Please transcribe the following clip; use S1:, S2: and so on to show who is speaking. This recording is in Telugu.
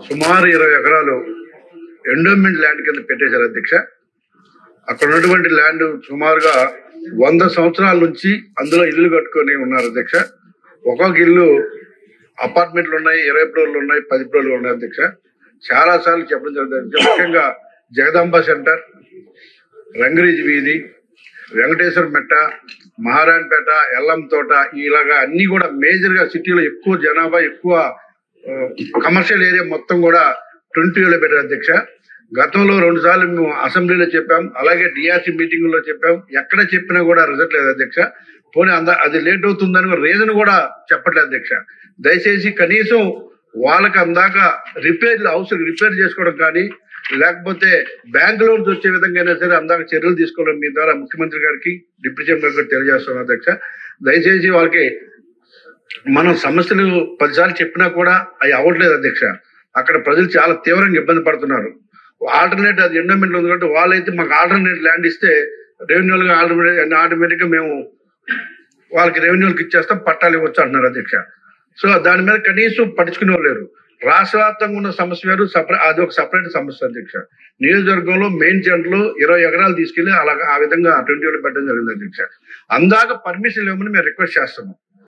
S1: సుమారు 20 ఎకరాలు ఎండోమెంట్ ల్యాండ్ కింద పెట్టేశారు అధ్యక్ష. అక్కడ ఉన్నటువంటి ల్యాండ్ సుమారుగా 100 సంవత్సరాల నుంచి అందులో ఇల్లు కట్టుకొని ఉన్నారు అధ్యక్ష. ఒక్కొక్క ఇల్లు అపార్ట్మెంట్లు ఉన్నాయి, 20 ఫ్లోర్లు ఉన్నాయి, 10 ఫ్లోర్లు ఉన్నాయి అధ్యక్ష. చాలా సార్లు చెప్పడం జరుగుతుంది. ముఖ్యంగా జగదాంబ సెంటర్, రంగరీజ్ వీధి, వెంకటేశ్వర మెట్ట, మహారాణపేట, ఎల్లం తోట, ఇలాగా అన్ని కూడా మేజర్ గా సిటీలో ఎక్కువ జనాభా, ఎక్కువ కమర్షియల్ ఏరియా మొత్తం కూడా 20 పెట్టారు అధ్యక్ష. గతంలో 2 సార్లు మేము అసెంబ్లీలో చెప్పాం, అలాగే డిఆర్సీ మీటింగ్ లో చెప్పాం. ఎక్కడ చెప్పినా కూడా రిజల్ట్ లేదు అధ్యక్ష. పోనీ అది లేట్ అవుతుందని రీజన్ కూడా చెప్పట్లేదు అధ్యక్ష. దయచేసి కనీసం వాళ్ళకి అందాక హౌస్ రిపేర్ చేసుకోవడం కానీ, లేకపోతే బ్యాంక్ లోన్స్ వచ్చే విధంగా అయినా సరే అందాక చర్యలు తీసుకోవడం మీ ద్వారా ముఖ్యమంత్రి గారికి, డిప్యూటీ సీఎం గారికి తెలియజేస్తున్నాం అధ్యక్ష. దయచేసి వాళ్ళకి మనం సమస్యలు 10 సార్లు చెప్పినా కూడా అవి అవ్వట్లేదు అధ్యక్ష. అక్కడ ప్రజలు చాలా తీవ్రంగా ఇబ్బంది పడుతున్నారు. ఆల్టర్నేట్ అది ఎండోమెంట్ ఉంది కాబట్టి వాళ్ళైతే మాకు ఆల్టర్నేట్ ల్యాండ్ ఇస్తే రెవెన్యూలుగా ఆటోమేటిక్ గా మేము వాళ్ళకి రెవెన్యూలకు ఇచ్చేస్తాం, పట్టాలు ఇవ్వచ్చు అంటున్నారు అధ్యక్ష. సో దాని మీద కనీసం పట్టించుకునే లేరు. రాష్ట్ర వ్యాప్తంగా ఉన్న సమస్య వేరు, అది ఒక సపరేట్ సమస్య అధ్యక్ష. నియోజకవర్గంలో మెయిన్ సెంటర్ 20 ఎకరాలు తీసుకెళ్లి అలాగా ఆ విధంగా 20 పెట్టడం జరిగింది అధ్యక్ష. అందాక పర్మిషన్ ఇవ్వమని మేము రిక్వెస్ట్ చేస్తున్నాం.